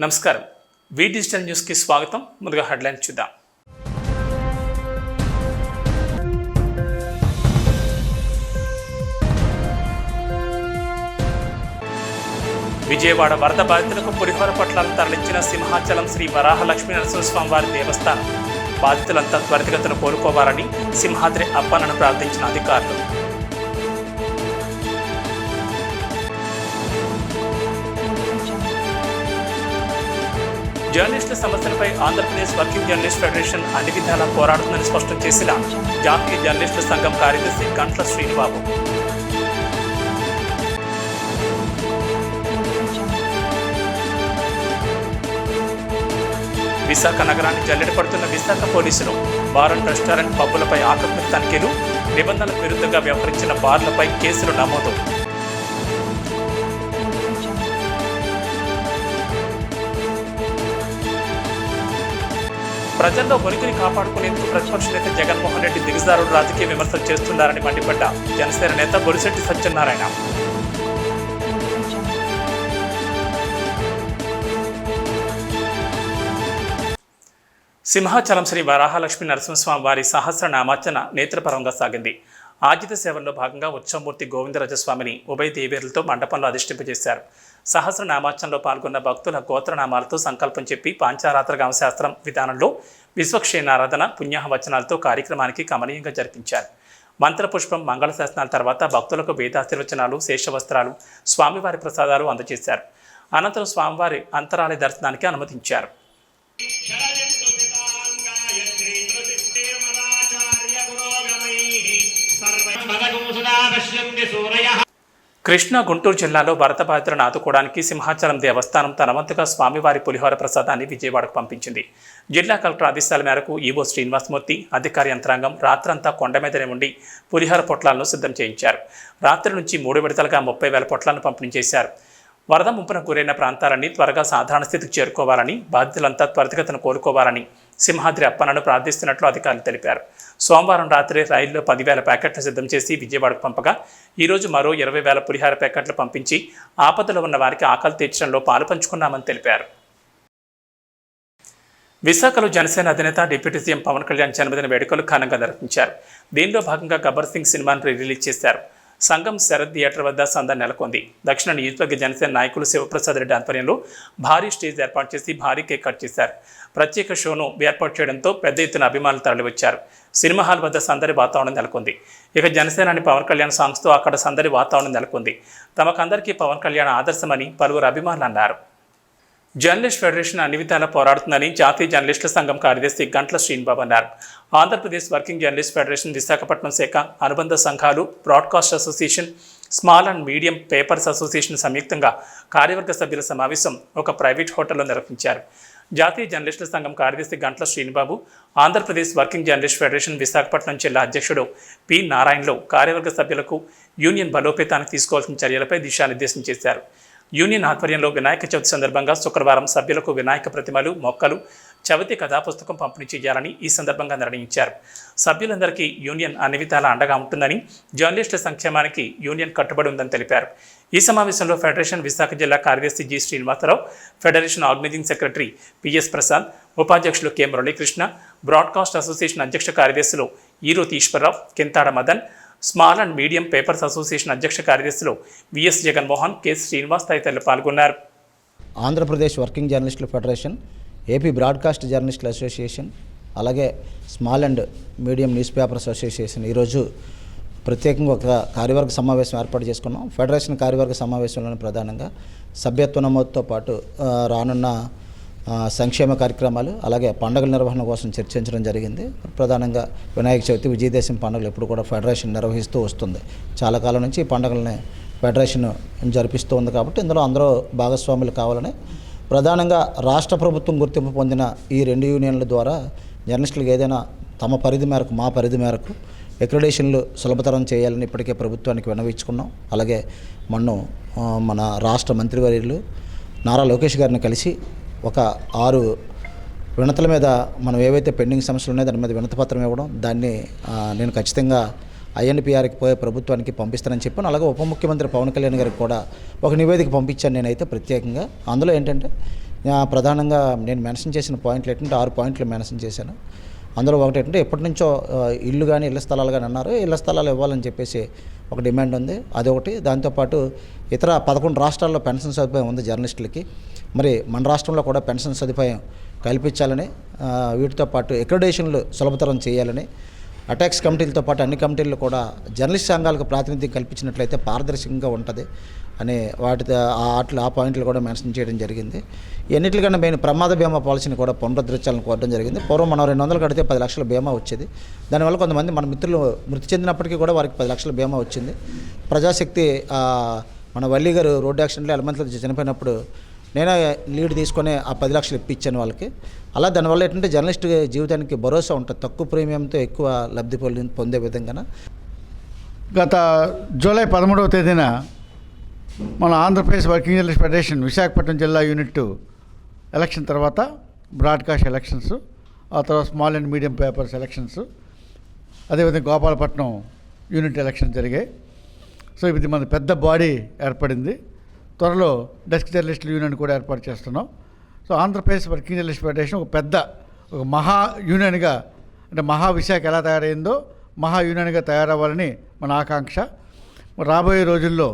నమస్కారం. వి డిజిటల్ న్యూస్కి స్వాగతం. ముందుగా హెడ్లైన్స్ చూద్దాం. విజయవాడ వరద బాధితులకు పులిహోర పొట్లాలను తరలించిన సింహాచలం శ్రీ వరాహ లక్ష్మీ నరసింహస్వామి వారి దేవస్థానం. బాధితులంతా త్వరితగతిన కోలుకోవాలని సింహాద్రి అప్పన్నను ప్రార్థించిన అధికారులు. జర్నలిస్టుల సమస్యలపై ఆంధ్రప్రదేశ్ వర్కింగ్ జర్నలిస్ట్ ఫెడరేషన్ అన్ని విధాలా పోరాడుతుందని స్పష్టం చేసిన జాతీయ జర్నలిస్టుల సంఘం కార్యదర్శి గంట్ల శ్రీనిబాబు. విశాఖ నగరాన్ని జల్లెడ పడుతున్న విశాఖ పోలీసులు బార్ అండ్ రెస్టారెంట్ పబ్బులపై ఆకస్మిక తనిఖీలు, నిబంధనలకు విరుద్ధంగా వ్యవహరించిన బార్లపై కేసులు నమోదు. ప్రజల్లో ఉనికిని కాపాడుకునేందుకు ప్రతిపక్ష నేత జగన్మోహన్ రెడ్డి దిగజారుడు రాజకీయ విమర్శలు చేస్తున్నారని మండిపడ్డ జనసేన నేత బొలిశెట్టి సత్యనారాయణ. సింహాచలం శ్రీ వరాహలక్ష్మీ నరసింహస్వామి వారి సహస్రనామార్చన నేత్రపరంగా సాగింది. ఆజిత సేవల్లో భాగంగా ఉత్సవమూర్తి గోవిందరాజస్వామిని ఉభయ దేవేరులతో మండపంలో అధిష్ఠింపజేశారు. సహస్రనామార్చనలో పాల్గొన్న భక్తుల గోత్రనామాలతో సంకల్పం చెప్పి పాంచారాత్ర గమశాస్త్రం విధానంలో విశ్వక్షేణారాధన పుణ్యాహవచనాలతో కార్యక్రమానికి కమనీయంగా జరిపించారు. మంత్రపుష్పం మంగళశాసనాల తర్వాత భక్తులకు వేదాశీర్వచనాలు, శేషవస్త్రాలు, స్వామివారి ప్రసాదాలు అందజేశారు. అనంతరం స్వామివారి అంతరాలయ దర్శనానికి అనుమతించారు. కృష్ణా గుంటూరు జిల్లాలో వరద బాధితులను ఆదుకోవడానికి సింహాచలం దేవస్థానం తన వంతుగా స్వామివారి పులిహోర ప్రసాదాన్ని విజయవాడకు పంపించింది. జిల్లా కలెక్టర్ ఆదేశాల మేరకు ఈవో శ్రీనివాసమూర్తి, అధికారి యంత్రాంగం రాత్రంతా కొండ మీదనే ఉండి పులిహోర పొట్లాలను సిద్ధం చేయించారు. రాత్రి నుంచి 3 విడతలుగా 30,000 పొట్లాలను పంపిణీ చేశారు. వరద ముంపున గురైన ప్రాంతాలన్నీ త్వరగా సాధారణ స్థితికి చేరుకోవాలని, బాధితులంతా త్వరితగతిన కోలుకోవాలని సింహాద్రి అప్పన్నను ప్రార్థిస్తున్నట్లు అధికారులు తెలిపారు. సోమవారం రాత్రి రైల్లో 10,000 ప్యాకెట్లు సిద్ధం చేసి విజయవాడకు పంపగా ఈరోజు మరో 20,000 పులిహార ప్యాకెట్లు పంపించి ఆపదలో ఉన్న వారికి ఆకలి తీర్చడంలో పాలు పంచుకున్నామని తెలిపారు. విశాఖలో జనసేన అధినేత డిప్యూటీ సీఎం పవన్ కళ్యాణ్ జన్మదిన వేడుకలు ఘనంగా నిర్వహించారు. దీనిలో భాగంగా గబ్బర్ సింగ్ సినిమాను రిలీజ్ చేశారు. సంఘం శరత్ థియేటర్ వద్ద సందడి నెలకొంది. దక్షిణ నియోజకవర్గ జనసేన నాయకులు శివప్రసాద్ రెడ్డి ఆధ్వర్యంలో భారీ స్టేజ్ ఏర్పాటు చేసి భారీ కేక్ కట్ చేశారు. ప్రత్యేక షోను ఏర్పాటు చేయడంతో పెద్ద ఎత్తున అభిమానులు తరలివచ్చారు. సినిమా హాల్ వద్ద సందడి వాతావరణం నెలకొంది. ఇక జనసేనాని పవన్ కళ్యాణ్ సాంగ్స్తో అక్కడ సందడి వాతావరణం నెలకొంది. తమకందరికీ పవన్ కళ్యాణ్ ఆదర్శమని పలువురు అభిమానులు అన్నారు. జర్నలిస్ట్ ఫెడరేషన్ అన్ని విధాలా పోరాడుతుందని జాతీయ జర్నలిస్టుల సంఘం కార్యదర్శి గంట్ల శ్రీనిబాబు అన్నారు. Andhra Pradesh working journalist federation Visakhapatnam శాఖ, అనుబంధ సంఘాలు, broadcast association, small and medium papers association సంయుక్తంగా కార్యవర్గ సభ్యుల సమావేశం ఒక ప్రైవేట్ హోటల్లో నిర్వహించారు. జాతీయ జర్నలిస్టుల సంఘం కార్యదర్శి Gantla Srinibabu, Andhra Pradesh working journalist federation Visakhapatnam జిల్లా అధ్యక్షుడు పి నారాయణలో కార్యవర్గ సభ్యులకు యూనియన్ బలోపేతానికి తీసుకోవాల్సిన చర్యలపై దిశానిర్దేశం చేశారు. యూనియన్ ఆధ్వర్యంలో వినాయక చవితి సందర్భంగా శుక్రవారం సభ్యులకు వినాయక ప్రతిమలు, మొక్కలు, చవితి కథాపుస్తకం పంపిణీ చేయాలని ఈ సందర్భంగా నిర్ణయించారు. సభ్యులందరికీ యూనియన్ అన్ని విధాలా అండగా ఉంటుందని, జర్నలిస్టుల సంక్షేమానికి యూనియన్ కట్టుబడి ఉందని తెలిపారు. ఈ సమావేశంలో ఫెడరేషన్ విశాఖ జిల్లా కార్యదర్శి G Srinivasa Rao, federation organising secretary PS Prasad, ఉపాధ్యక్షులు కె మురళీకృష్ణ, బ్రాడ్కాస్ట్ అసోసియేషన్ అధ్యక్ష కార్యదర్శులు Eroti Eswararao, Kinthada Madan, small and medium papers association అధ్యక్ష కార్యదర్శులు విఎస్ జగన్మోహన్, కె శ్రీనివాస్ తదితరులు పాల్గొన్నారు. ఆంధ్రప్రదేశ్ వర్కింగ్ జర్నలిస్టుల ఫెడరేషన్, ఏపీ బ్రాడ్కాస్ట్ జర్నలిస్టుల అసోసియేషన్, అలాగే small and medium newspapers association ఈరోజు ప్రత్యేకంగా ఒక కార్యవర్గ సమావేశం ఏర్పాటు చేసుకున్నాం. ఫెడరేషన్ కార్యవర్గ సమావేశంలోని ప్రధానంగా సభ్యత్వ నమోదుతో పాటు రానున్న సంక్షేమ కార్యక్రమాలు, అలాగే పండుగల నిర్వహణ కోసం చర్చించడం జరిగింది. ప్రధానంగా వినాయక చవితి, విజయదశమి పండుగలు ఎప్పుడు కూడా ఫెడరేషన్ నిర్వహిస్తూ వస్తుంది. చాలా కాలం నుంచి ఈ పండుగలని ఫెడరేషన్ జరిపిస్తూ ఉంది. కాబట్టి ఇందులో అందరూ భాగస్వాములు కావాలని ప్రధానంగా రాష్ట్ర ప్రభుత్వం గుర్తింపు పొందిన ఈ 2 యూనియన్ల ద్వారా జర్నలిస్టులకు ఏదైనా తమ పరిధి మేరకు, మా పరిధి మేరకు అక్రిడేషన్లు సులభతరం చేయాలని ఇప్పటికే ప్రభుత్వానికి విన్నవించుకున్నాం. అలాగే మన రాష్ట్ర మంత్రివర్యులు నారా లోకేష్ గారిని కలిసి ఒక 6 వినతుల మీద మనం ఏవైతే పెండింగ్ సమస్యలు ఉన్నాయో దాని మీద వినతిపత్రం ఇవ్వడం, దాన్ని నేను ఖచ్చితంగా ఐఎన్పిఆర్కి పోయే ప్రభుత్వానికి పంపిస్తానని చెప్పాను. అలాగే ఉప ముఖ్యమంత్రి పవన్ కళ్యాణ్ గారికి కూడా ఒక నివేదిక పంపించాను నేనైతే ప్రత్యేకంగా. అందులో ఏంటంటే ప్రధానంగా నేను మెన్షన్ చేసిన పాయింట్లు ఏంటంటే 6 పాయింట్లు మెన్షన్ చేశాను. అందులో ఒకటి ఏంటంటే ఎప్పటి నుంచో ఇల్లు కానీ ఇళ్ల స్థలాలు కానీ అన్నారు. ఇళ్ల స్థలాలు ఇవ్వాలని చెప్పేసి ఒక డిమాండ్ ఉంది, అదొకటి. దాంతోపాటు ఇతర 11 రాష్ట్రాల్లో పెన్షన్ సదుపాయం ఉంది జర్నలిస్టులకి. మరి మన రాష్ట్రంలో కూడా పెన్షన్ సదుపాయం కల్పించాలని, వీటితో పాటు అక్రిడేషన్లు సులభతరం చేయాలని, అటాక్స్ కమిటీలతో పాటు అన్ని కమిటీల్లో కూడా జర్నలిస్ట్ సంఘాలకు ప్రాతినిధ్యం కల్పించినట్లయితే పారదర్శకంగా ఉంటుంది అని ఆ పాయింట్లు కూడా మెన్షన్ చేయడం జరిగింది. ఎన్నిటికన్నా మెయిన్ ప్రమాద బీమా పాలసీని కూడా పునరుద్ధరించాలని కోరడం జరిగింది. పూర్వం మనం 200 కడితే 10 లక్షల బీమా వచ్చేది. దానివల్ల కొంతమంది మన మిత్రులు మృతి చెందినప్పటికీ కూడా వారికి 10 లక్షల బీమా వచ్చింది. ప్రజాశక్తి మన వల్లి గారు రోడ్డు యాక్సిడెంట్లో ఎలమంతలో చనిపోయినప్పుడు నేనే లీడ్ తీసుకొని ఆ 10 లక్షలు ఇప్పించాను వాళ్ళకి. అలా దానివల్ల ఏంటంటే జర్నలిస్ట్ జీవితానికి భరోసా ఉంటుంది, తక్కువ ప్రీమియంతో ఎక్కువ లబ్ధి పొందే విధంగా. గత జూలై 13వ తేదీన మన Andhra Pradesh working journalist federation Visakhapatnam జిల్లా యూనిట్ ఎలక్షన్ తర్వాత బ్రాడ్కాస్ట్ ఎలక్షన్స్, ఆ తర్వాత small and medium papers elections, అదేవిధంగా గోపాలపట్నం యూనిట్ ఎలక్షన్ జరిగాయి. సో ఇది మన పెద్ద బాడీ ఏర్పడింది. త్వరలో డెస్క్ జర్నలిస్టుల యూనియన్ కూడా ఏర్పాటు చేస్తున్నాం. So Andhra Pradesh working journalist federation ఒక మహా యూనియన్గా, అంటే మహా విశాఖ ఎలా తయారైందో మహా యూనియన్గా తయారవ్వాలని మన ఆకాంక్ష. రాబోయే రోజుల్లో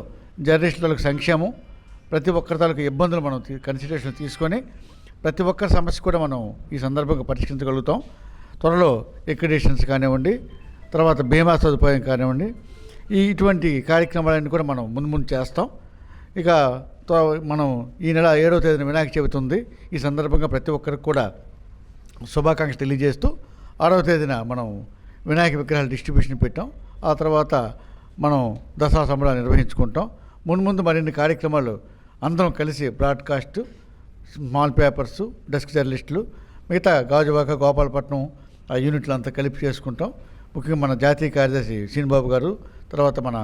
జర్నలిస్టులకు సంక్షేమం, ప్రతి ఒక్కరి తాలూకు ఇబ్బందులు మనం కన్సిడరేషన్ తీసుకొని ప్రతి ఒక్కరి సమస్య కూడా మనం ఈ సందర్భంగా పరిష్కరించగలుగుతాం. త్వరలో అక్రిడేషన్స్ కానివ్వండి, తర్వాత బీమా సదుపాయం కానివ్వండి, ఇటువంటి కార్యక్రమాలన్నీ కూడా మనం ముందు చేస్తాం. ఇక మనం ఈ నెల 7వ తేదీన వినాయక చవితి ఉంది. ఈ సందర్భంగా ప్రతి ఒక్కరికి కూడా శుభాకాంక్షలు తెలియజేస్తూ 6వ తేదీన మనం వినాయక విగ్రహాల డిస్ట్రిబ్యూషన్ పెట్టాం. ఆ తర్వాత మనం దసరా సంబరాలు నిర్వహించుకుంటాం. ముందు మరిన్ని కార్యక్రమాలు అందరం కలిసి బ్రాడ్కాస్ట్, స్మాల్ పేపర్సు, డెస్క్ జర్నలిస్టులు, మిగతా గాజువాక, గోపాలపట్నం ఆ యూనిట్లు అంతా కలిపి చేసుకుంటాం. ముఖ్యంగా మన జాతీయ కార్యదర్శి శ్రీనిబాబు గారు, తర్వాత మన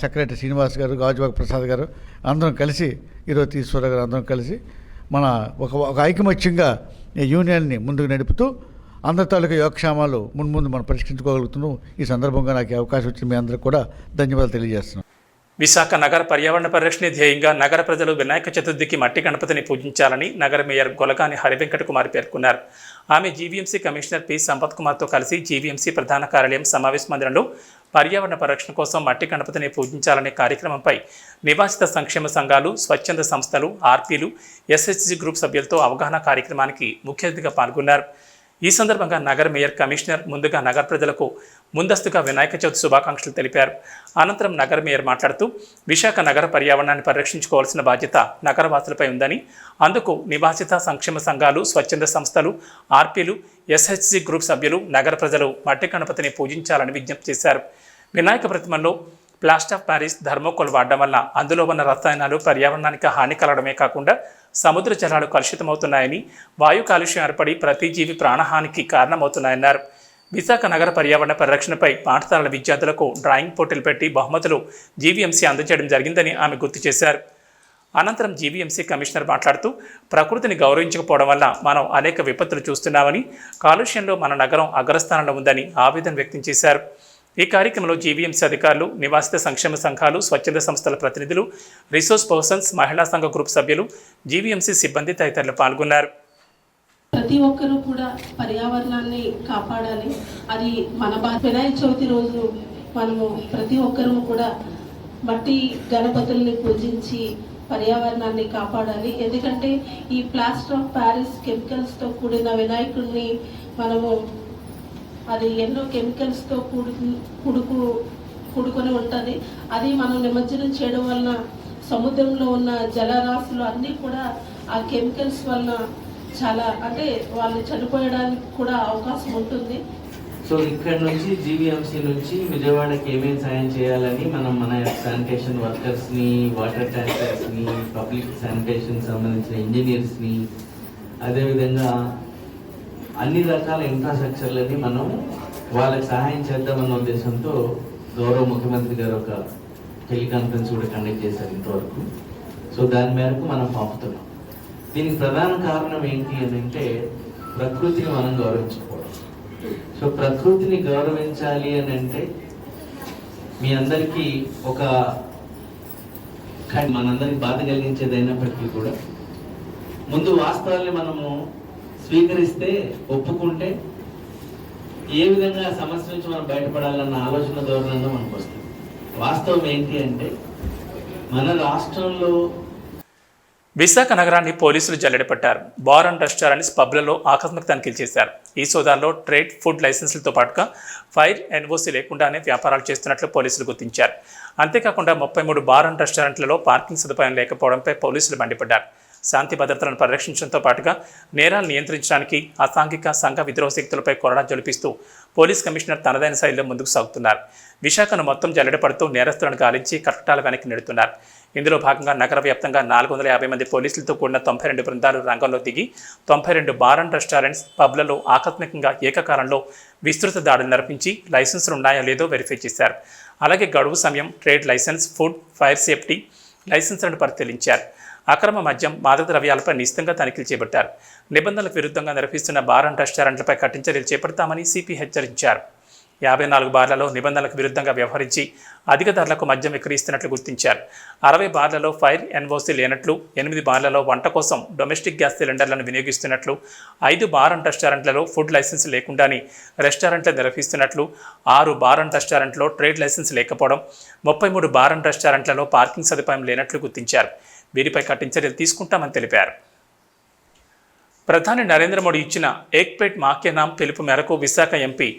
సెక్రటరీ శ్రీనివాస్ గారు, గాజువాక ప్రసాద్ గారు అందరం కలిసి, ఈరోజు ఈశ్వర గారు అందరం కలిసి మన ఒక ఐకమత్యంగా యూనియన్ని ముందుకు నడుపుతూ అందరి తాలూకా యోగక్షేమాలు ముందు మనం పరిష్కరించుకోగలుగుతున్నాం. ఈ సందర్భంగా నాకు అవకాశం వచ్చింది. మీ అందరికీ కూడా ధన్యవాదాలు తెలియజేస్తున్నాను. విశాఖ నగర పర్యావరణ పరిరక్షణ ధ్యేయంగా నగర ప్రజలు వినాయక చతుర్థికి మట్టి గణపతిని పూజించాలని నగర మేయర్ గొలగాని హరివెంకట కుమార్ పేర్కొన్నారు. ఆమె జీవీఎంసీ కమిషనర్ పి సంపత్ కుమార్తో కలిసి జీవీఎంసీ ప్రధాన కార్యాలయం సమావేశ మందిరంలో పర్యావరణ పరిరక్షణ కోసం మట్టి గణపతిని పూజించాలనే కార్యక్రమంపై నివాసిత సంక్షేమ సంఘాలు, స్వచ్ఛంద సంస్థలు, ఆర్పీలు, ఎస్హెచ్జి గ్రూప్ సభ్యులతో అవగాహన కార్యక్రమానికి ముఖ్య అతిథిగా పాల్గొన్నారు. ఈ సందర్భంగా నగర మేయర్ కమిషనర్ ముందుగా నగర ప్రజలకు ముందస్తుగా వినాయక చవితి శుభాకాంక్షలు తెలిపారు. అనంతరం నగర మేయర్ మాట్లాడుతూ విశాఖ నగర పర్యావరణాన్ని పరిరక్షించుకోవాల్సిన బాధ్యత నగరవాసులపై ఉందని, అందుకు నివాసిత సంక్షేమ సంఘాలు, స్వచ్ఛంద సంస్థలు, ఆర్పీలు, ఎస్హెచ్జి గ్రూప్ సభ్యులు, నగర ప్రజలు మట్టి గణపతిని పూజించాలని విజ్ఞప్తి చేశారు. వినాయక ప్రతిమల్లో ప్లాస్టర్ ఆఫ్ ప్యారిస్, థర్మోకోల్ వాడడం వల్ల అందులో ఉన్న రసాయనాలు పర్యావరణానికి హాని కలగడమే కాకుండా సముద్ర జలాలు కలుషితమవుతున్నాయని, వాయు కాలుష్యం ఏర్పడి ప్రతి జీవి ప్రాణహానికి కారణమవుతున్నాయన్నారు. విశాఖ నగర పర్యావరణ పరిరక్షణపై పాఠశాలల విద్యార్థులకు డ్రాయింగ్ పోటీలు పెట్టి బహుమతులు జీవీఎంసీ అందజేయడం జరిగిందని ఆమె గుర్తు చేశారు. అనంతరం జీవీఎంసీ కమిషనర్ మాట్లాడుతూ ప్రకృతిని గౌరవించకపోవడం వల్ల మనం అనేక విపత్తులు చూస్తున్నామని, కాలుష్యంలో మన నగరం అగ్రస్థానంలో ఉందని ఆవేదన వ్యక్తం చేశారు. ఈ కార్యక్రమంలో జీవీఎంసీ అధికారులు, నివాసిత సంక్షేమ సంఘాలు, స్వచ్ఛంద సంస్థల ప్రతినిధులు, రిసోర్స్ పర్సన్స్, మహిళా సంఘ గ్రూప్ సభ్యులు, జీవీఎంసీ సిబ్బంది తదితరులు పాల్గొన్నారు. ప్రతి ఒక్కరూ కూడా పర్యావరణాన్ని కాపాడాలి. అది మన వినాయక చవితి రోజు మనము ప్రతి ఒక్కరూ కూడా మట్టి గణపతుల్ని పూజించి పర్యావరణాన్ని కాపాడాలి. ఎందుకంటే ఈ ప్లాస్టర్ ఆఫ్ ప్యారిస్ కెమికల్స్తో కూడిన వినాయకుడిని మనము, అది ఎన్నో కెమికల్స్తో కూడుకొని ఉంటుంది. అది మనం నిమజ్జనం చేయడం వలన సముద్రంలో ఉన్న జలరాశులు అన్నీ కూడా ఆ కెమికల్స్ వలన చాలా, అంటే వాళ్ళు చనిపోయడానికి కూడా అవకాశం ఉంటుంది. సో ఇక్కడ నుంచి జీవీఎంసీ నుంచి విజయవాడకి ఏమేమి సాయం చేయాలని మన శానిటేషన్ వర్కర్స్ని, వాటర్ ట్యాంకర్స్ని, పబ్లిక్ శానిటేషన్ సంబంధించిన ఇంజనీర్స్ని, అదేవిధంగా అన్ని రకాల ఇన్ఫ్రాస్ట్రక్చర్లని మనం వాళ్ళకి సహాయం చేద్దామన్న ఉద్దేశంతో గౌరవ ముఖ్యమంత్రి గారు ఒక టెలికాన్ఫరెన్స్ కూడా కండక్ట్ చేశారు ఇంతవరకు. సో దాని మేరకు మనం పంపుతున్నాం. దీనికి ప్రధాన కారణం ఏంటి అని అంటే ప్రకృతిని మనం గౌరవించుకోవాలి. సో ప్రకృతిని గౌరవించాలి అని అంటే మీ అందరికీ మనందరికి బాధ కలిగించేది అయినప్పటికీ కూడా ముందు వాస్తవాల్ని మనము స్వీకరిస్తే, ఒప్పుకుంటే ఏ విధంగా సమస్య నుంచి మనం బయటపడాలన్న ఆలోచన ధోరణంగా మనకు వస్తుంది. వాస్తవం ఏంటి అంటే మన రాష్ట్రంలో విశాఖ నగరాన్ని పోలీసులు జల్లెడపట్టారు. బార్ అండ్ రెస్టారెంట్స్, పబ్లలో ఆకస్మిక తనిఖీలు చేశారు. ఈ సోదాల్లో ట్రేడ్, ఫుడ్ లైసెన్సులతో పాటుగా ఫైర్, ఎన్ఓసీ లేకుండానే వ్యాపారాలు చేస్తున్నట్లు పోలీసులు గుర్తించారు. అంతేకాకుండా 33 బార్ అండ్ రెస్టారెంట్లలో పార్కింగ్ సదుపాయం లేకపోవడంపై పోలీసులు మండిపడ్డారు. శాంతి భద్రతలను పరిరక్షించడంతో పాటుగా నేరాలు నియంత్రించడానికి అసాంఘిక సంఘ విద్రోహ శక్తులపై కొరడా జొలిపిస్తూ పోలీస్ కమిషనర్ తనదైన శైలిలో ముందుకు సాగుతున్నారు. విశాఖను మొత్తం జల్లెడపడుతూ నేరస్తులను గాలించి కట్టడాల వెనక్కి నెడుతున్నారు. ఇందులో భాగంగా నగర వ్యాప్తంగా 450 మంది పోలీసులతో కూడిన 92 బృందాలు రంగంలో దిగి 92 బార్ అండ్ రెస్టారెంట్స్, పబ్లలో ఆకస్మికంగా ఏకకాలంలో విస్తృత దాడులు నిర్వహించి లైసెన్సులు ఉన్నాయో లేదో వెరిఫై చేశారు. అలాగే గడువు సమయం, trade licence, food, fire safety లైసెన్సులను పరిశీలించారు. అక్రమ మద్యం, మాదక ద్రవ్యాలపై నిశితంగా తనిఖీలు చేపట్టారు. నిబంధనలకు విరుద్ధంగా నిర్వహిస్తున్న బార్ అండ్ రెస్టారెంట్లపై కఠిన చర్యలు చేపడతామని సిపి హెచ్చరించారు. 54 బార్లలో నిబంధనలకు విరుద్ధంగా వ్యవహరించి అధిక ధరలకు మద్యం విక్రయిస్తున్నట్లు గుర్తించారు. 60 బార్లలో ఫైర్, ఎన్ఓసీ లేనట్లు, 8 బార్లలో వంట కోసం డొమెస్టిక్ గ్యాస్ సిలిండర్లను వినియోగిస్తున్నట్లు, 5 బార్ అండ్ రెస్టారెంట్లలో ఫుడ్ లైసెన్స్ లేకుండానే రెస్టారెంట్లు నిర్వహిస్తున్నట్లు, 6 బార్ అండ్ రెస్టారెంట్లో ట్రేడ్ లైసెన్స్ లేకపోవడం, 33 బార్ అండ్ రెస్టారెంట్లలో పార్కింగ్ సదుపాయం లేనట్లు గుర్తించారు. వీరిపై కఠిన చర్యలు తీసుకుంటామని తెలిపారు. ప్రధాని నరేంద్ర మోడీ ఇచ్చిన ఏక్ పేట్ మా కే నామ్ పిలుపు మేరకు విశాఖ ఎంపీ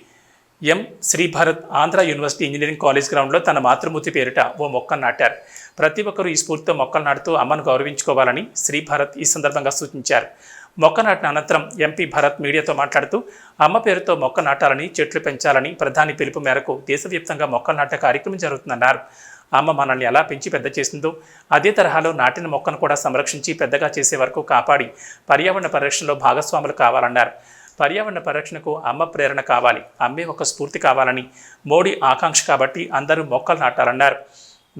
ఎం Sribharat Andhra university engineering college గ్రౌండ్లో తన మాతృమూర్తి పేరిట ఓ మొక్కను నాటారు. ప్రతి ఒక్కరూ ఈ స్ఫూర్తితో మొక్కలు నాటుతూ అమ్మను గౌరవించుకోవాలని శ్రీభరత్ ఈ సందర్భంగా సూచించారు. మొక్క నాటిన అనంతరం ఎంపీ భరత్ మీడియాతో మాట్లాడుతూ అమ్మ పేరుతో మొక్క నాటాలని, చెట్లు పెంచాలని ప్రధాని పిలుపు మేరకు దేశవ్యాప్తంగా మొక్కలు నాటే కార్యక్రమం జరుగుతుందన్నారు. అమ్మ మనల్ని ఎలా పెంచి పెద్ద చేసిందో అదే తరహాలో నాటిన మొక్కను కూడా సంరక్షించి పెద్దగా చేసే వరకు కాపాడి పర్యావరణ పరిరక్షణలో భాగస్వాములు కావాలన్నారు. పర్యావరణ పరిరక్షణకు అమ్మ ప్రేరణ కావాలి, అమ్మే ఒక స్ఫూర్తి కావాలని మోడీ ఆకాంక్ష కాబట్టి అందరూ మొక్కలు నాటాలన్నారు.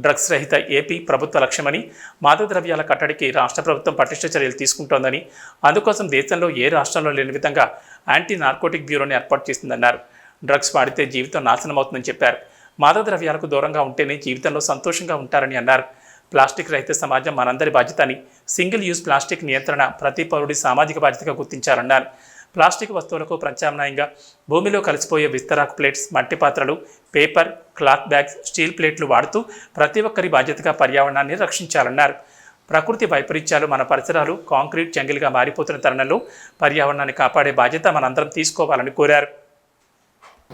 డ్రగ్స్ రహిత ఏపీ ప్రభుత్వ లక్ష్యమని, మాదక ద్రవ్యాల కట్టడికి రాష్ట్ర ప్రభుత్వం పటిష్ట చర్యలు తీసుకుంటోందని, అందుకోసం దేశంలో ఏ రాష్ట్రంలో లేని విధంగా యాంటీ నార్కోటిక్ బ్యూరోని ఏర్పాటు చేసిందన్నారు. డ్రగ్స్ వాడితే జీవితం నాశనమవుతుందని చెప్పారు. మాదక ద్రవ్యాలకు దూరంగా ఉంటేనే జీవితంలో సంతోషంగా ఉంటారని అన్నారు. ప్లాస్టిక్ రహిత సమాజం మనందరి బాధ్యత అని, సింగిల్ యూజ్ ప్లాస్టిక్ నియంత్రణ ప్రతి పౌరుడి సామాజిక బాధ్యతగా గుర్తించాలన్నారు. ప్లాస్టిక్ వస్తువులకు ప్రత్యామ్నాయంగా భూమిలో కలిసిపోయే విస్తరాకు ప్లేట్స్, మట్టి పాత్రలు, పేపర్, క్లాత్ బ్యాగ్స్, స్టీల్ ప్లేట్లు వాడుతూ ప్రతి ఒక్కరి బాధ్యతగా పర్యావరణాన్ని రక్షించాలన్నారు. ప్రకృతి వైపరీత్యాలు, మన పరిసరాలు కాంక్రీట్ జంగిల్గా మారిపోతున్న తరుణంలో పర్యావరణాన్ని కాపాడే బాధ్యత మనందరం తీసుకోవాలని కోరారు.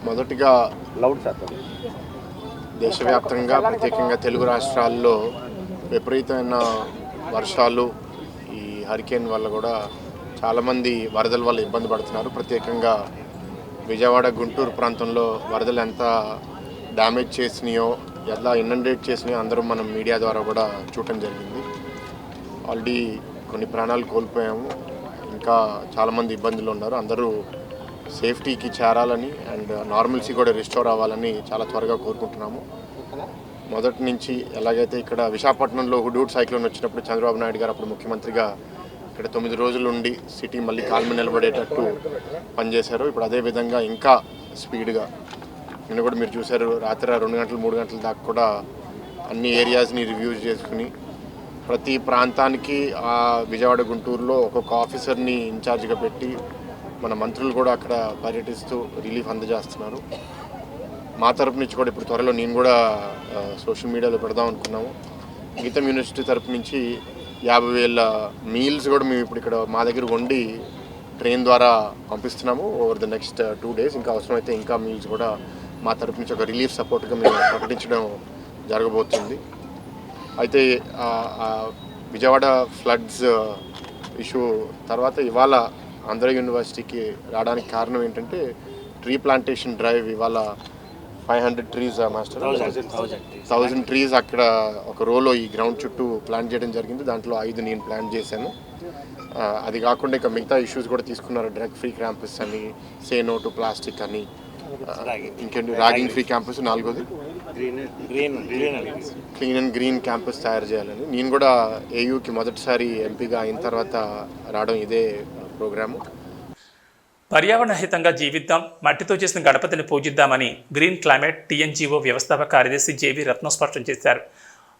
మొదటిగా దేశవ్యాప్తంగా ప్రత్యేకంగా తెలుగు రాష్ట్రాల్లో విపరీతమైన వర్షాలు, ఈ హరికేన్ వల్ల కూడా చాలామంది వరదల వల్ల ఇబ్బంది పడుతున్నారు. ప్రత్యేకంగా విజయవాడ, గుంటూరు ప్రాంతంలో వరదలు ఎంత డ్యామేజ్ చేసినాయో, ఎలా ఇనండేట్ చేసినాయో అందరూ మనం మీడియా ద్వారా కూడా చూడటం జరిగింది. ఆల్రెడీ కొన్ని ప్రాణాలు కోల్పోయాము, ఇంకా చాలామంది ఇబ్బందులు ఉన్నారు. అందరూ సేఫ్టీకి చేరాలని అండ్ నార్మల్సీ కూడా రిస్టోర్ అవ్వాలని చాలా త్వరగా కోరుకుంటున్నాము. మొదటి నుంచి ఎలాగైతే ఇక్కడ విశాఖపట్నంలో హుడూడ్ సైక్లోన్ వచ్చినప్పుడు చంద్రబాబు నాయుడు గారు అప్పుడు ముఖ్యమంత్రిగా ఇక్కడ 9 రోజులు ఉండి సిటీ మళ్ళీ కాల్మ నిలబడేటట్టు పనిచేశారు. ఇప్పుడు అదేవిధంగా ఇంకా స్పీడ్గా నిన్న కూడా మీరు చూశారు, రాత్రి 2 గంటలు 3 గంటల దాకా కూడా అన్ని ఏరియాస్ని రివ్యూ చేసుకుని ప్రతి ప్రాంతానికి ఆ విజయవాడ, గుంటూరులో ఒక్కొక్క ఆఫీసర్ని ఇన్ఛార్జ్గా పెట్టి మన మంత్రులు కూడా అక్కడ పర్యటిస్తూ రిలీఫ్ అందజేస్తున్నారు. మా తరపు నుంచి కూడా ఇప్పుడు త్వరలో నేను కూడా సోషల్ మీడియాలో పెడదాం అనుకున్నాము. గీతం యూనివర్సిటీ తరపు నుంచి 50,000 మీల్స్ కూడా మేము ఇప్పుడు ఇక్కడ మా దగ్గర వండి ట్రైన్ ద్వారా పంపిస్తున్నాము ఓవర్ ద నెక్స్ట్ 2 డేస్. ఇంకా అవసరమైతే ఇంకా మీల్స్ కూడా మా తరపు నుంచి ఒక రిలీఫ్ సపోర్ట్గా మేము ప్రకటించడం జరగబోతుంది. అయితే విజయవాడ ఫ్లడ్స్ ఇష్యూ తర్వాత ఇవాళ ఆంధ్ర యూనివర్సిటీకి రావడానికి కారణం ఏంటంటే ట్రీ ప్లాంటేషన్ డ్రైవ్. ఇవాళ 500 ట్రీస్ మాస్టర్ 1000 ట్రీస్ అక్కడ ఒక రోలో ఈ గ్రౌండ్ చుట్టూ ప్లాంట్ చేయడం జరిగింది. దాంట్లో 5 నేను ప్లాంట్ చేశాను. అది కాకుండా ఇక మిగతా ఇష్యూస్ కూడా తీసుకున్నారు. డ్రగ్ ఫ్రీ క్యాంపస్ అని, సే నో టు ప్లాస్టిక్ అని, ఇంకేంటి ర్యాగింగ్ ఫ్రీ క్యాంపస్, 4వది క్లీన్ అండ్ గ్రీన్ క్యాంపస్ తయారు చేయాలని. నేను కూడా ఏయూకి మొదటిసారి ఎంపీగా అయిన తర్వాత రావడం ఇదే ప్రోగ్రాము. పర్యావరణ హితంగా జీవిద్దాం, మట్టితో చేసిన గణపతిని పూజిద్దామని గ్రీన్ క్లైమేట్ టీఎన్జీఓ వ్యవస్థాపక కార్యదర్శి జేవి రత్నం స్పష్టం చేశారు.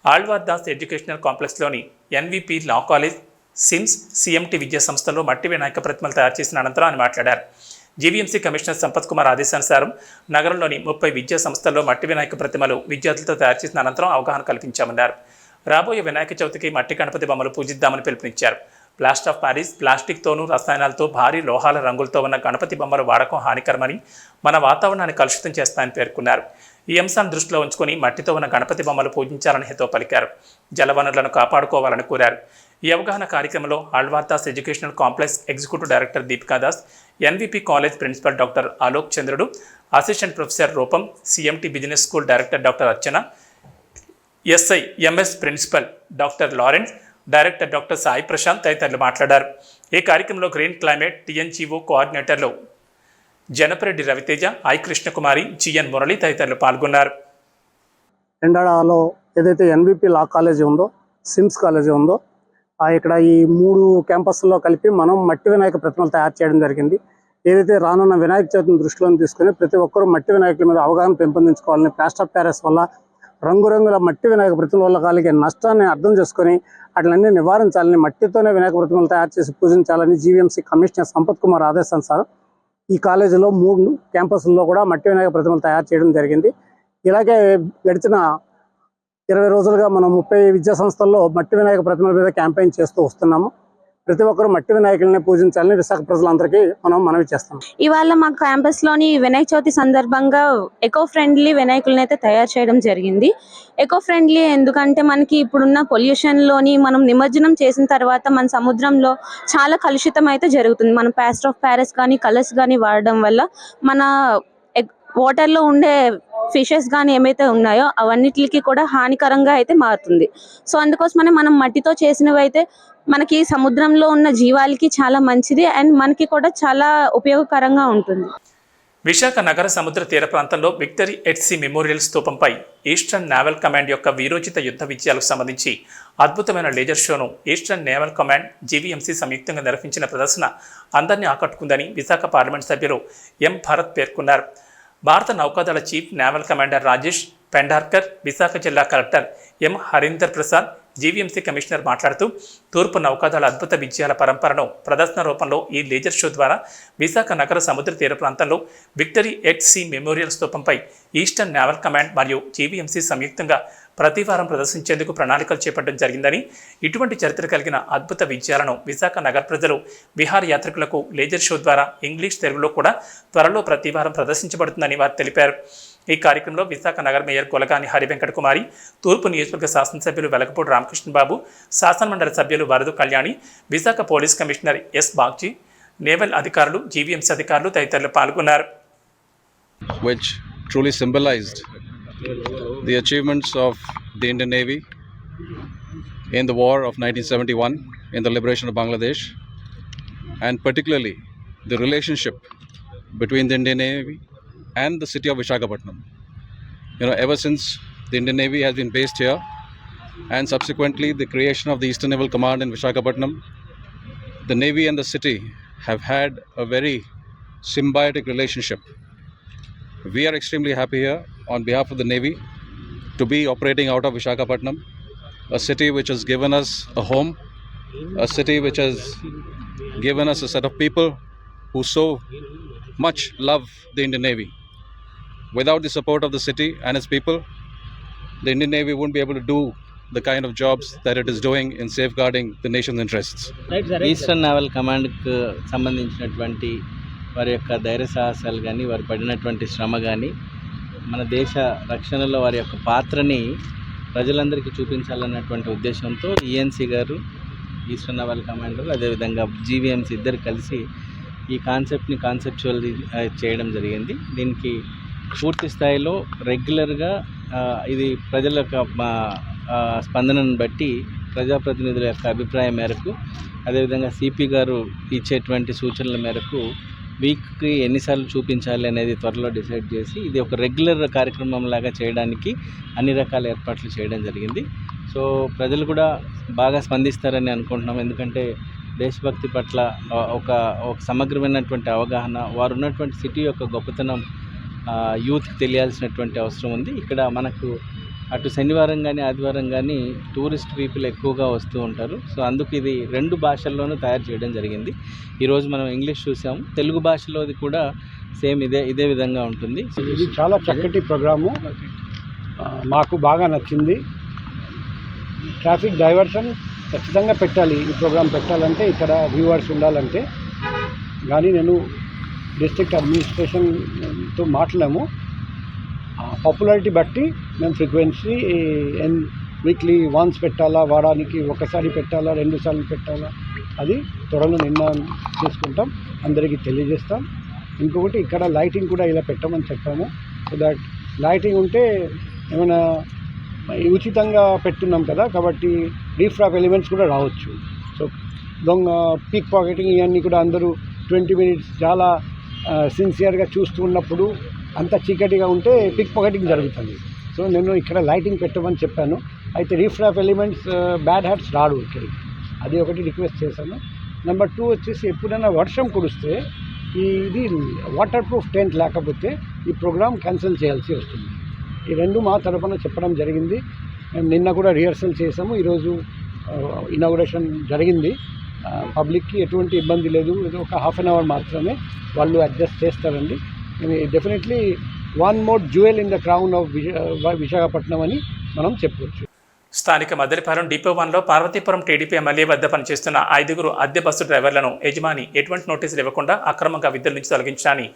ఆళ్వార్ దాస్ ఎడ్యుకేషనల్ కాంప్లెక్స్లోని NVP law college, SIMS, CMT విద్యా సంస్థల్లో మట్టి వినాయక ప్రతిమలు తయారు చేసిన అనంతరం ఆయన మాట్లాడారు. జీవీఎంసీ కమిషనర్ సంపత్ కుమార్ ఆదేశానుసారం నగరంలోని 30 విద్యా సంస్థల్లో మట్టి వినాయక ప్రతిమలు విద్యార్థులతో తయారు చేసిన అనంతరం అవగాహన కల్పించామన్నారు. రాబోయే వినాయక చవితికి మట్టి గణపతి బొమ్మలు పూజిద్దామని పిలుపునిచ్చారు. ప్లాస్టర్ ఆఫ్ ప్యారిస్, ప్లాస్టిక్తోనూ రసాయనాలతో భారీ లోహాల రంగులతో ఉన్న గణపతి బొమ్మల వాడకం హానికరమని, మన వాతావరణాన్ని కలుషితం చేస్తాయని పేర్కొన్నారు. ఈ అంశాన్ని దృష్టిలో ఉంచుకొని మట్టితో ఉన్న గణపతి బొమ్మలు పూజించాలని హితవు పలికారు. జలవనరులను కాపాడుకోవాలని కోరారు. ఈ అవగాహన కార్యక్రమంలో Alwardas educational complex executive director Deepika Das, NVP college principal doctor Alok Chandrudu, assistant professor Rupam, CMT business school director doctor Archana, SI MS principal doctor Lawrence, director doctor Sai Prashanth తదితరులు మాట్లాడారు. ఈ కార్యక్రమంలో గ్రీన్ క్లైమేట్ టీఎన్జీఓ కోఆర్డినేటర్లు జనపరెడ్డి రవితేజ, ఐ కృష్ణకుమారి, జిఎన్ మురళి తదితరులు పాల్గొన్నారు. ఎండాడలో ఏదైతే ఎన్విపి లా కాలేజీ ఉందో, సిమ్స్ కాలేజీ ఉందో, ఇక్కడ ఈ 3 క్యాంపస్లో కలిపి మనం మట్టి వినాయక ప్రతిమలు తయారు చేయడం జరిగింది. ఏదైతే రానున్న వినాయక చవితిని దృష్టిలో తీసుకుని ప్రతి ఒక్కరూ మట్టి వినాయకుల మీద అవగాహన పెంపొందించుకోవాలని, ప్లాస్టర్ ఆఫ్ ప్యారిస్ వల్ల రంగురంగుల మట్టి వినాయక ప్రతిమల వల్ల కలిగే నష్టాన్ని అర్థం చేసుకొని అట్లన్నీ నివారించాలని, మట్టితోనే వినాయక ప్రతిమలు తయారు చేసి పూజించాలని జీవీఎంసీ కమిషనర్ సంపత్ కుమార్ ఆదేశానుసారం ఈ కాలేజీలో 3 క్యాంపస్ల్లో కూడా మట్టి వినాయక ప్రతిమలు తయారు చేయడం జరిగింది. ఇలాగే గడిచిన 20 రోజులుగా మనం 30 విద్యా సంస్థల్లో మట్టి వినాయక ప్రతిమల మీద క్యాంపెయిన్ చేస్తూ వస్తున్నాము. ప్రతి ఒక్కరూ మట్టి వినాయకుల్ని పూజించాలని విశాఖ ప్రజలందరికీ మనం మనవి చేస్తాం. ఇవాళ మా క్యాంపస్లోని వినాయక చవితి సందర్భంగా ఎకో ఫ్రెండ్లీ వినాయకులను అయితే తయారు చేయడం జరిగింది. ఎకో ఫ్రెండ్లీ ఎందుకంటే మనకి ఇప్పుడున్న పొల్యూషన్లోని మనం నిమజ్జనం చేసిన తర్వాత మన సముద్రంలో చాలా కలుషితం అయితే జరుగుతుంది. మనం ప్లాస్టర్ ఆఫ్ ప్యారిస్ కానీ కలర్స్ కానీ వాడడం వల్ల మన వాటర్లో ఉండే ఫిషెస్ కానీ ఏమైతే ఉన్నాయో అవన్నిటికి కూడా హానికరంగా అయితే మారుతుంది. సో అందుకోసమనే మనం మట్టితో చేసినవి అయితే మనకి సముద్రంలో ఉన్న జీవాలకి చాలా మంచిది అండ్ మనకి కూడా చాలా ఉపయోగకరంగా ఉంటుంది. విశాఖ నగర సముద్ర తీర ప్రాంతంలో విక్టరీ ఎట్ సీ మెమోరియల్ స్తూపంపై ఈస్టర్న్ నేవల్ కమాండ్ యొక్క వీరోచిత యుద్ధ విజయాలకు సంబంధించి అద్భుతమైన లేజర్ షోను ఈస్టర్న్ నేవల్ కమాండ్ జీవీఎంసీ సంయుక్తంగా నిర్వహించిన ప్రదర్శన అందరినీ ఆకట్టుకుందని విశాఖ పార్లమెంట్ సభ్యులు ఎం భరత్ పేర్కొన్నారు. భారత నౌకాదళ chief naval commander Rajesh Pendarkar, Visakha జిల్లా collector M Harinder Prasad, GVMC commissioner మాట్లాడుతూ తూర్పు నౌకాదళ అద్భుత విజయాల పరంపరను ప్రదర్శన రూపంలో ఈ లేజర్ షో ద్వారా విశాఖ నగర సముద్ర తీర ప్రాంతంలో విక్టరీ ఎట్ సీ మెమోరియల్ స్తూపంపై ఈస్టర్న్ నేవల్ కమాండ్ మరియు జీవీఎంసీ సంయుక్తంగా ప్రతి వారం ప్రదర్శించేందుకు ప్రణాళికలు చేపట్టడం జరిగిందని, ఇటువంటి చరిత్ర కలిగిన అద్భుత విజయాలను విశాఖ నగర ప్రజలు విహార యాత్రికులకు లేజర్ షో ద్వారా ఇంగ్లీష్, తెలుగులో కూడా త్వరలో ప్రతి వారం ప్రదర్శించబడుతుందని వారు తెలిపారు. ఈ కార్యక్రమంలో విశాఖ నగర మేయర్ కొలగాని హరివెంకట కుమారి, తూర్పు నియోజకవర్గ శాసనసభ్యులు వెలగపూడి రామకృష్ణబాబు, శాసనమండలి సభ్యులు Varadu Kalyani, Visakha police commissioner S Bagchi, naval అధికారులు, జీవీఎంసీ అధికారులు తదితరులు పాల్గొన్నారు. Which truly symbolized the achievements of the Indian Navy in the war of 1971, in the liberation of Bangladesh, and particularly the relationship between the Indian Navy and the city of Visakhapatnam. Ever since the Indian Navy has been based here, and subsequently the creation of the Eastern Naval Command in Visakhapatnam, the Navy and the city have had a very symbiotic relationship. We are extremely happy here on behalf of the Navy to be operating out of Visakhapatnam, a city which has given us a home, a city which has given us a set of people who so much love the Indian Navy. Without the support of the city and its people, the Indian Navy wouldn't be able to do the kind of jobs that it is doing in safeguarding the nation's interests. Eastern naval కమాండ్కు సంబంధించినటువంటి వారి యొక్క ధైర్య సాహసాలు కానీ, వారు పడినటువంటి శ్రమ కానీ, మన దేశ రక్షణలో వారి యొక్క పాత్రని ప్రజలందరికీ చూపించాలన్నటువంటి ఉద్దేశంతో ఈఎన్సీ గారు, ఈస్టర్న్ నేవల్ కమాండర్, అదేవిధంగా జీవీఎంసీ ఇద్దరు కలిసి ఈ కాన్సెప్ట్ని కాన్సెప్చువల్ చేయడం జరిగింది. దీనికి పూర్తి స్థాయిలో రెగ్యులర్గా ఇది ప్రజల యొక్క స్పందనను బట్టి, ప్రజాప్రతినిధుల యొక్క అభిప్రాయం మేరకు, అదేవిధంగా సిపి గారు ఇచ్చేటువంటి సూచనల మేరకు వీక్కి ఎన్నిసార్లు చూపించాలి అనేది త్వరలో డిసైడ్ చేసి ఇది ఒక రెగ్యులర్ కార్యక్రమం లాగా చేయడానికి అన్ని రకాల ఏర్పాట్లు చేయడం జరిగింది. సో ప్రజలు కూడా బాగా స్పందిస్తారని అనుకుంటున్నాం. ఎందుకంటే దేశభక్తి పట్ల ఒక సమగ్రమైనటువంటి అవగాహన, వారు ఉన్నటువంటి సిటీ యొక్క గొప్పతనం యూత్కి తెలియాల్సినటువంటి అవసరం ఉంది. ఇక్కడ మనకు అటు శనివారం కానీ ఆదివారం కానీ టూరిస్ట్ పీపుల్ ఎక్కువగా వస్తూ ఉంటారు. సో అందుకు ఇది 2 భాషల్లోనూ తయారు చేయడం జరిగింది. ఈరోజు మనం ఇంగ్లీష్ చూసాము, తెలుగు భాషలోది కూడా సేమ్ ఇదే విధంగా ఉంటుంది. ఇది చాలా చక్కటి ప్రోగ్రాము, మాకు బాగా నచ్చింది. ట్రాఫిక్ డైవర్షన్ ఖచ్చితంగా పెట్టాలి, ఈ ప్రోగ్రాం పెట్టాలంటే, ఇక్కడ వ్యూవర్స్ ఉండాలంటే. కానీ నేను డిస్ట్రిక్ట్ అడ్మినిస్ట్రేషన్తో మాట్లాడాము, పాపులారిటీ బట్టి మేము ఫ్రీక్వెన్సీ వీక్లీ వన్స్ పెట్టాలా, వారానికి ఒకసారి పెట్టాలా, 2 సార్లు పెట్టాలా, అది త్వరలో నిర్ణయం చేసుకుంటాం, అందరికీ తెలియజేస్తాం. ఇంకొకటి ఇక్కడ లైటింగ్ కూడా ఇలా పెట్టమని చెప్పాము. సో దట్ లైటింగ్ ఉంటే ఏమైనా ఉచితంగా పెట్టున్నాం కదా, కాబట్టి రీఫ్రాప్ ఎలిమెంట్స్ కూడా రావచ్చు. సో దొంగ పీక్ పాకెటింగ్ ఇవన్నీ కూడా అందరూ 20 మినిట్స్ చాలా సిన్సియర్గా చూస్తూ ఉన్నప్పుడు అంత చీకటిగా ఉంటే పిక్ పాకెటింగ్ జరుగుతుంది. సో నేను ఇక్కడ లైటింగ్ పెట్టమని చెప్పాను. అయితే రీఫ్రాప్ ఎలిమెంట్స్ బ్యాడ్ హ్యాట్స్ రాడు ఇక్కడికి, అది ఒకటి రిక్వెస్ట్ చేశాను. నెంబర్ 2 వచ్చేసి ఎప్పుడైనా వర్షం కురిస్తే ఇది వాటర్ ప్రూఫ్ టెంట్ లేకపోతే ఈ ప్రోగ్రామ్ క్యాన్సిల్ చేయాల్సి వస్తుంది. ఈ 2 మా తరపున చెప్పడం జరిగింది. మేము నిన్న కూడా రిహర్సల్ చేసాము, ఈరోజు ఇనాగ్రేషన్ జరిగింది. పబ్లిక్కి ఎటువంటి ఇబ్బంది లేదు, ఇది ఒక హాఫ్ అన్ అవర్ మాత్రమే, వాళ్ళు అడ్జస్ట్ చేస్తారండి. Definitely one more jewel in the crown of Visakhapatnam అని మనం చెప్పవచ్చు. స్థానిక మద్దెలపాలెం డిపో 1లో పార్వతీపురం టీడీపీ ఎమ్మెల్యే వద్ద పనిచేస్తున్న 5 అద్దె బస్సు డ్రైవర్లను యజమాని ఎటువంటి నోటీసులు ఇవ్వకుండా అక్రమంగా విధుల నుంచి తొలగించడాన్ని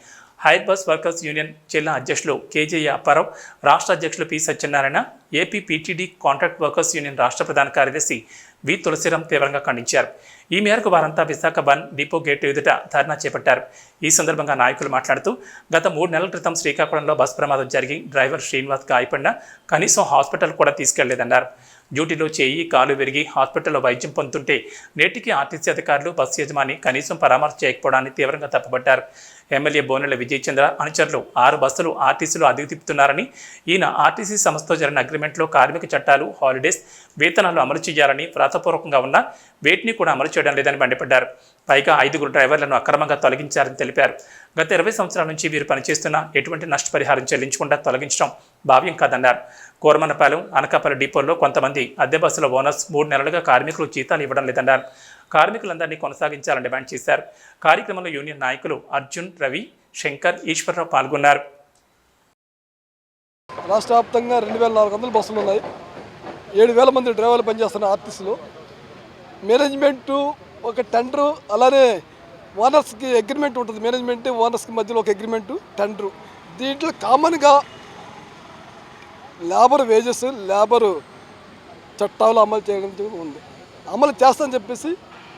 హైర్ బస్ వర్కర్స్ యూనియన్ జిల్లా అధ్యక్షులు కేజేయ అప్పారావు, రాష్ట్ర అధ్యక్షులు P Satyanarayana, AP PTD contract workers union రాష్ట్ర ప్రధాన కార్యదర్శి వి తులసిరాం తీవ్రంగా ఖండించారు. ఈ మేరకు వారంతా విశాఖ బన్ డిపో గేటు ఎదుట ధర్నా చేపట్టారు. ఈ సందర్భంగా నాయకులు మాట్లాడుతూ గత 3 నెలల క్రితం శ్రీకాకుళంలో బస్ ప్రమాదం జరిగి డ్రైవర్ శ్రీనివాస్ గాయపడినా కనీసం హాస్పిటల్ కూడా తీసుకెళ్లలేదన్నారు. డ్యూటీలో చేయి కాలు విరిగి హాస్పిటల్లో వైద్యం పొందుతుంటే నేటికి ఆర్టీసీ అధికారులు బస్సు యజమాని కనీసం పరామర్శ చేయకపోవడాన్ని తీవ్రంగా తప్పుపట్టారు. ఎమ్మెల్యే బోనెల విజయ్ చంద్ర అనుచరులు 6 బస్సులు ఆర్టీసీలో అద్దెకు తిప్పుతున్నారని, ఈయన ఆర్టీసీ సంస్థతో జరిగిన అగ్రిమెంట్లో కార్మిక చట్టాలు, హాలిడేస్, వేతనాలు అమలు చేయాలని వ్రాతపూర్వకంగా ఉన్నా వేటిని కూడా అమలు చేయడం లేదని మండిపడ్డారు. పైగా 5 డ్రైవర్లను అక్రమంగా తొలగించారని తెలిపారు. గత 20 సంవత్సరాల నుంచి వీరు పనిచేస్తున్న ఎటువంటి నష్టపరిహారం చెల్లించకుండా తొలగించడం భావ్యం కాదన్నారు. కోరమన్నపాలెం, అనకాపల్లి డిపోల్లో కొంతమంది అద్దె బస్సుల ఓనర్స్ 3 నెలలుగా కార్మికులు జీతాలు ఇవ్వడం లేదన్నారు. కార్మికులందరినీ కొనసాగించాలని డిమాండ్ చేశారు. కార్యక్రమంలో యూనియన్ నాయకులు అర్జున్, రవి, శంకర్, ఈశ్వరరావు పాల్గొన్నారు. రాష్ట్ర వ్యాప్తంగా 2400 బస్సులు ఉన్నాయి. 7000 మంది డ్రైవర్లు పనిచేస్తున్నారు ఆర్టీసీలో. మేనేజ్మెంటు ఒక టెండరు, అలానే ఓనర్స్కి అగ్రిమెంట్ ఉంటుంది. మేనేజ్మెంట్ ఓనర్స్కి మధ్యలో ఒక అగ్రిమెంటు, టెండరు. దీంట్లో కామన్గా లేబర్ వేజెస్, లేబరు చట్టాలు అమలు చేయడం ఉంది. అమలు చేస్తామని చెప్పేసి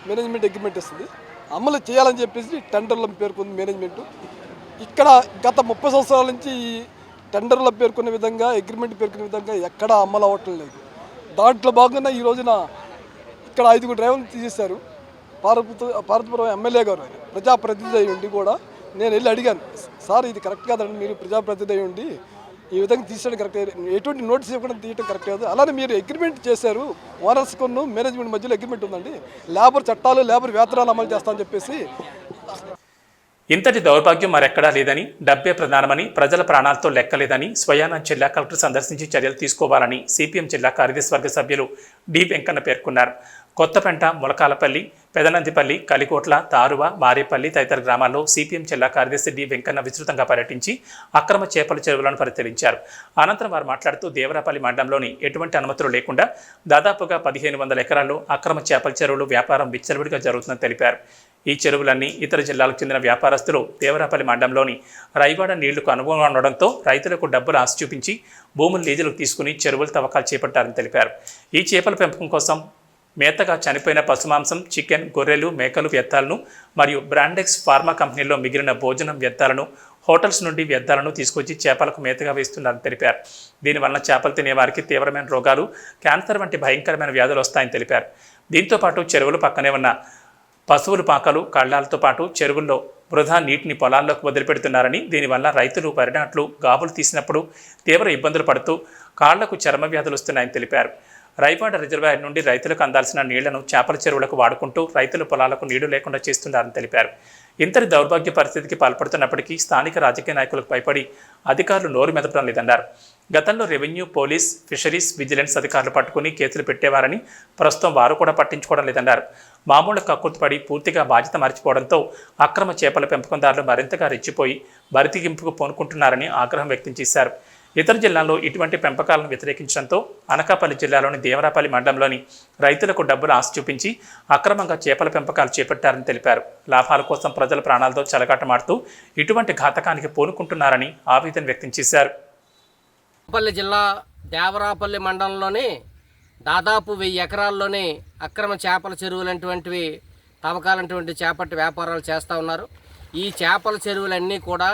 మేనేజ్మెంట్ అగ్రిమెంట్ ఇస్తుంది, అమలు చేయాలని చెప్పేసి టెండర్లో పేర్కొంది మేనేజ్మెంటు. ఇక్కడ గత 30 సంవత్సరాల నుంచి ఈ టెండర్లో పేర్కొన్న విధంగా, అగ్రిమెంట్ పేర్కొన్న విధంగా ఎక్కడా అమలు అవ్వటం లేదు. దాంట్లో భాగంగా ఈ రోజున ఇక్కడ 5 డ్రైవర్లు తీసేశారు. పార్వతీపురం ఎమ్మెల్యే గారు ప్రజాప్రతినిధి అయి ఉండి కూడా నేను వెళ్ళి అడిగాను, సార్ ఇది కరెక్ట్ కాదండి, మీరు ప్రజాప్రతినిధి అయి ఉండి ఈ విధంగా తీసేయడం కరెక్ట్, ఎటువంటి నోటీస్ ఇవ్వకుండా తీయడం కరెక్ట్ కాదు. అలానే మీరు అగ్రిమెంట్ చేశారు, ఓనర్స్ కొను మేనేజ్మెంట్ మధ్యలో అగ్రిమెంట్ ఉందండి, లేబర్ చట్టాలు, లేబర్ వేతనాలు అమలు చేస్తామని చెప్పేసి. ఇంతటి దౌర్భాగ్యం మరెక్కడా లేదని, డబ్బే ప్రధానమని, ప్రజల ప్రాణాలతో లెక్కలేదని స్వయానా జిల్లా కలెక్టర్ సందర్శించి చర్యలు తీసుకోవాలని సిపిఎం జిల్లా కార్యదర్శి వర్గ సభ్యులు డి వెంకన్న పేర్కొన్నారు. కొత్తపేంట, ములకాలపల్లి, పెదనందిపల్లి, కలికోట్ల, తారువ, మారేపల్లి తదితర గ్రామాల్లో సిపిఎం జిల్లా కార్యదర్శి డి వెంకన్న విస్తృతంగా పర్యటించి అక్రమ చేపల చెరువులను పరిశీలించారు. అనంతరం వారు మాట్లాడుతూ దేవరాపల్లి మండలంలోని ఎటువంటి అనుమతులు లేకుండా దాదాపుగా 1500 ఎకరాల్లో అక్రమ చేపల చెరువులు వ్యాపారం విచ్చలవిడిగా జరుగుతుందని తెలిపారు. ఈ చెరువులన్నీ ఇతర జిల్లాలకు చెందిన వ్యాపారస్తులు దేవరాపల్లి మండలంలోని రైవాడ నీళ్లకు అనుగుణంగా ఉండడంతో రైతులకు డబ్బులు ఆశ చూపించి భూములు లీజులకు తీసుకుని చెరువులు తవ్వకాలు చేపట్టారని తెలిపారు. ఈ చేపల పెంపకం కోసం మేతగా చనిపోయిన పశుమాంసం, చికెన్, గొర్రెలు, మేకలు వ్యర్థాలను మరియు బ్రాండెక్స్ ఫార్మా కంపెనీల్లో మిగిలిన భోజనం వ్యర్థాలను, హోటల్స్ నుండి వ్యర్థాలను తీసుకొచ్చి చేపలకు మేతగా వేస్తున్నారని తెలిపారు. దీనివల్ల చేపలు తినే వారికి తీవ్రమైన రోగాలు, క్యాన్సర్ వంటి భయంకరమైన వ్యాధులు వస్తాయని తెలిపారు. దీంతోపాటు చెరువులు పక్కనే ఉన్న పశువుల పాకలు, కళ్ళాలతో పాటు చెరువుల్లో వృధా నీటిని పొలాల్లోకి వదిలిపెడుతున్నారని, దీనివల్ల రైతులు వరి నాట్లు, గాబులు తీసినప్పుడు తీవ్ర ఇబ్బందులు పడుతూ కాళ్లకు చర్మ వ్యాధులు వస్తున్నాయని తెలిపారు. రైవాడ రిజర్వాయర్ నుండి రైతులకు అందాల్సిన నీళ్లను చేపల చెరువులకు వాడుకుంటూ రైతుల పొలాలకు నీళ్లు లేకుండా చేస్తున్నారని తెలిపారు. ఇంతటి దౌర్భాగ్య పరిస్థితికి పాల్పడుతున్నప్పటికీ స్థానిక రాజకీయ నాయకులకు భయపడి అధికారులు నోరు మెదపడం లేదన్నారు. గతంలో రెవెన్యూ, పోలీస్, ఫిషరీస్, విజిలెన్స్ అధికారులు పట్టుకుని కేసులు పెట్టేవారని ప్రస్తుతం వారు కూడా పట్టించుకోవడం లేదన్నారు. మామూలు కక్కుర్తిపడి పూర్తిగా బాధ్యత మర్చిపోవడంతో అక్రమ చేపల పెంపకందారులు మరింతగా రెచ్చిపోయి బరితెగింపుకు పూనుకుంటున్నారని ఆగ్రహం వ్యక్తం చేశారు. ఇతర జిల్లాల్లో ఇటువంటి పెంపకాలను వ్యతిరేకించడంతో అనకాపల్లి జిల్లాలోని దేవరాపల్లి మండలంలోని రైతులకు డబ్బులు ఆశ చూపించి అక్రమంగా చేపల పెంపకాలు చేపట్టారని తెలిపారు. లాభాల కోసం ప్రజల ప్రాణాలతో చెలగాటమాడుతూ ఇటువంటి ఘాతకానికి పూనుకుంటున్నారని ఆవేదన వ్యక్తం చేశారు. అనకాపల్లి జిల్లా దేవరాపల్లి మండలంలోని దాదాపు 1000 ఎకరాల్లోని అక్రమ చేపల చెరువులంటువంటివి తవ్వకాలంటువంటి చేపట్టి వ్యాపారాలు చేస్తూ ఉన్నారు. ఈ చేపల చెరువులన్నీ కూడా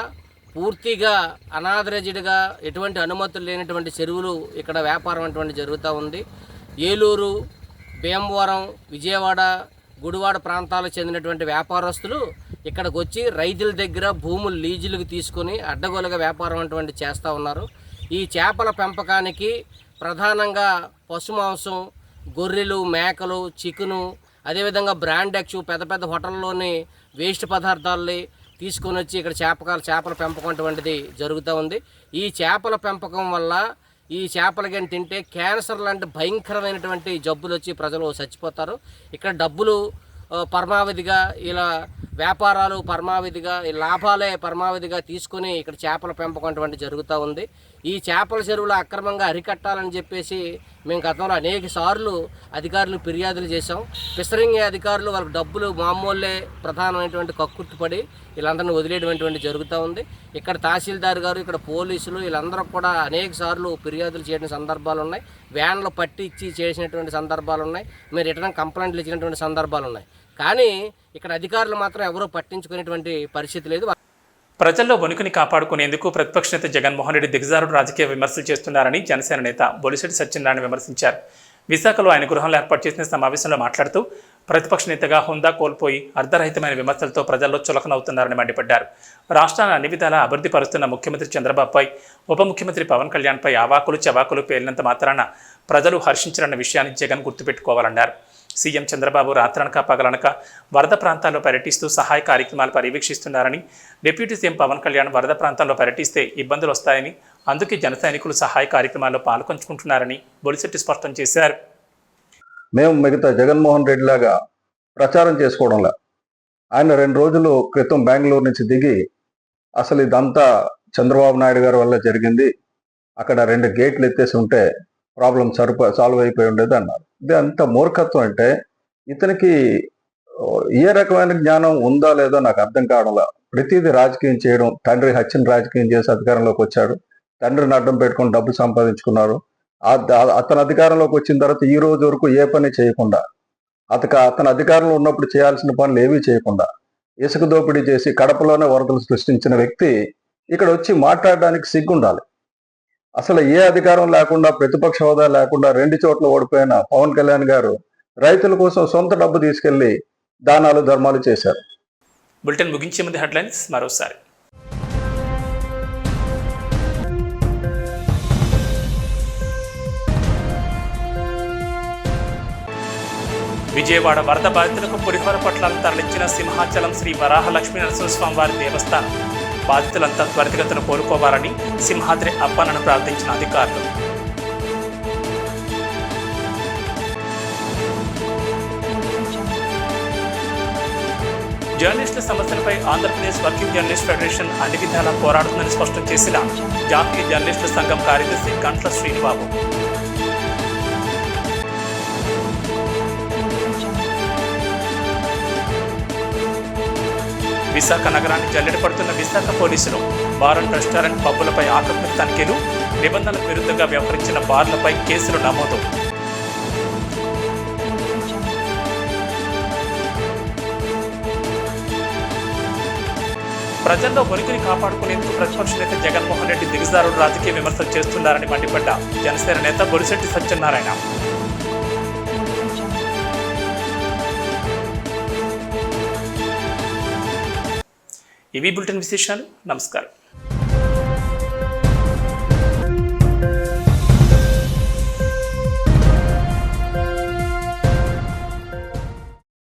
పూర్తిగా అనాథరైజ్డ్గా ఎటువంటి అనుమతులు లేనటువంటి చెరువులు ఇక్కడ వ్యాపారం అటువంటి జరుగుతూ ఉంది. ఏలూరు, భీమవరం, విజయవాడ, గుడివాడ ప్రాంతాలకు చెందినటువంటి వ్యాపారస్తులు ఇక్కడికి వచ్చి రైతుల దగ్గర భూములు లీజులకు తీసుకొని అడ్డగోలుగా వ్యాపారం అటువంటి చేస్తూ ఉన్నారు. ఈ చేపల పెంపకానికి ప్రధానంగా పశుమాంసం, గొర్రెలు, మేకలు, చికెను, అదేవిధంగా బ్రాండ్ ఎగ్స్ పెద్ద పెద్ద హోటల్లోని వేస్ట్ పదార్థాలని తీసుకొని వచ్చి ఇక్కడ చేపల పెంపకం అటువంటిది జరుగుతూ ఉంది. ఈ చేపల పెంపకం వల్ల ఈ చేపలు తింటే క్యాన్సర్ లాంటి భయంకరమైనటువంటి జబ్బులు వచ్చి ప్రజలు చచ్చిపోతారు. ఇక్కడ డబ్బులు పరమావధిగా ఇలా వ్యాపారాలు పరమావధిగా లాభాలే పరమావధిగా తీసుకుని ఇక్కడ చేపల పెంపకం అటువంటి జరుగుతూ ఉంది. ఈ చేపల చెరువులు అక్రమంగా అరికట్టాలని చెప్పేసి మేము గతంలో అనేక సార్లు అధికారులు ఫిర్యాదులు చేశాం. ఫిషరింగ్ అధికారులు వాళ్ళకి డబ్బులు మామూలే ప్రధానమైనటువంటి కక్కుర్తిపడి వీళ్ళందరినీ వదిలేయటువంటి జరుగుతూ ఉంది. ఇక్కడ తహసీల్దార్ గారు, ఇక్కడ పోలీసులు వీళ్ళందరూ కూడా అనేక సార్లు ఫిర్యాదులు చేయడం సందర్భాలు ఉన్నాయి. వ్యాన్లు పట్టి ఇచ్చి చేసినటువంటి సందర్భాలు ఉన్నాయి. మీరు రిటర్న్ కంప్లైంట్లు ఇచ్చినటువంటి సందర్భాలు ఉన్నాయి. కానీ ఇక్కడ అధికారులు మాత్రం ఎవరూ పట్టించుకునేటువంటి పరిస్థితి లేదు. ప్రజల్లో వణుకుని కాపాడుకునేందుకు ప్రతిపక్ష నేత జగన్మోహన్ రెడ్డి దిగజారుడు రాజకీయ విమర్శలు చేస్తున్నారని జనసేన నేత బొలిశెట్టి సత్యనారాయణ విమర్శించారు. విశాఖలో ఆయన గృహంలో ఏర్పాటు చేసిన సమావేశంలో మాట్లాడుతూ ప్రతిపక్ష నేతగా హోందా కోల్పోయి అర్ధరహితమైన విమర్శలతో ప్రజల్లో చులకనవుతున్నారని మండిపడ్డారు. రాష్ట్రాన్ని అన్ని విధాలా అభివృద్ధి పరుస్తున్న ముఖ్యమంత్రి చంద్రబాబుపై, ఉప ముఖ్యమంత్రి పవన్ కళ్యాణ్పై అవాకులు చవాకులు పేలినంత మాత్రాన ప్రజలు హర్షించరన్న విషయాన్ని జగన్ గుర్తుపెట్టుకోవాలన్నారు. సీఎం చంద్రబాబు రాత్రనక పగలనక వరద ప్రాంతాల్లో పర్యటిస్తూ సహాయ కార్యక్రమాలు పర్యవేక్షిస్తున్నారని, డిప్యూటీ సీఎం పవన్ కళ్యాణ్ వరద ప్రాంతాల్లో పర్యటిస్తే ఇబ్బందులు వస్తాయని, అందుకే జన సైనికులు సహాయ కార్యక్రమాల్లో పాల్పంచుకుంటున్నారని బొలిశెట్టి స్పష్టం చేశారు. మేము మిగతా జగన్మోహన్ రెడ్డి లాగా ప్రచారం చేసుకోవడంలా, ఆయన 2 రోజుల క్రితం బెంగళూరు నుంచి దిగి అసలు ఇదంతా చంద్రబాబు నాయుడు గారి వల్ల జరిగింది, అక్కడ 2 గేట్లు ఎత్తేసి ఉంటే ప్రాబ్లం సాల్వ్ అయిపోయి ఉండేది అన్నారు. ఇది అంత మూర్ఖత్వం. అంటే ఇతనికి ఏ రకమైన జ్ఞానం ఉందా లేదో నాకు అర్థం కావడంలా. ప్రతిదీ రాజకీయం చేయడం, తండ్రి హత్యను రాజకీయం చేసి అధికారంలోకి వచ్చాడు, తండ్రిని అడ్డం పెట్టుకుని డబ్బు సంపాదించుకున్నారు. అతను అధికారంలోకి వచ్చిన తర్వాత ఈ రోజు వరకు ఏ పని చేయకుండా, అతను అధికారంలో ఉన్నప్పుడు చేయాల్సిన పనులు ఏవీ చేయకుండా ఇసుక దోపిడీ చేసి కడపలోనే వరదలు సృష్టించిన వ్యక్తి ఇక్కడ వచ్చి మాట్లాడడానికి సిగ్గుండాలి. అసలు ఏ అధికారం లేకుండా, ప్రతిపక్ష హోదా లేకుండా 2 చోట్ల ఓడిపోయిన పవన్ కళ్యాణ్ గారు రైతుల కోసం సొంత డబ్బు తీసుకెళ్లి దానాలు ధర్మాలు చేశారు. బులెటిన్ ముగించే ముందు హెడ్లైన్స్ మరోసారి. విజయవాడ వరద బాధితులకు పులిహోర పొట్లాలను తరలించిన సింహాచలం శ్రీ వరాహ లక్ష్మీ నరసింహస్వామి వారి దేవస్థానం. బాధితులంతా త్వరితగతిన కోలుకోవాలని సింహాద్రి అప్పన్నను ప్రార్థించిన అధికారులు. జర్నలిస్టుల సమస్యలపై ఆంధ్రప్రదేశ్ వర్కింగ్ జర్నలిస్ట్ ఫెడరేషన్ అన్ని విధాలా పోరాడుతుందని స్పష్టం చేసిన జాతీయ జర్నలిస్టుల సంఘం కార్యదర్శి గంట్ల శ్రీనిబాబు. విశాఖ నగరాన్ని జల్లెడ పడుతున్న విశాఖ పోలీసులు బార్ అండ్ రెస్టారెంట్, పబ్బులపై ఆకస్మిక తనిఖీలు, నిబంధనలకు విరుద్ధంగా వ్యవహరించిన బార్లపై కేసులు నమోదు. ప్రజల్లో వణుకుని కాపాడుకునేందుకు ప్రతిపక్ష నేత జగన్మోహన్ రెడ్డి దిగజారుడు రాజకీయ విమర్శలు చేస్తున్నారని మండిపడ్డ జనసేన నేత బొలిశెట్టి సత్యనారాయణ. ఇవి బులెటిన్ విశేషాలు. నమస్కారం.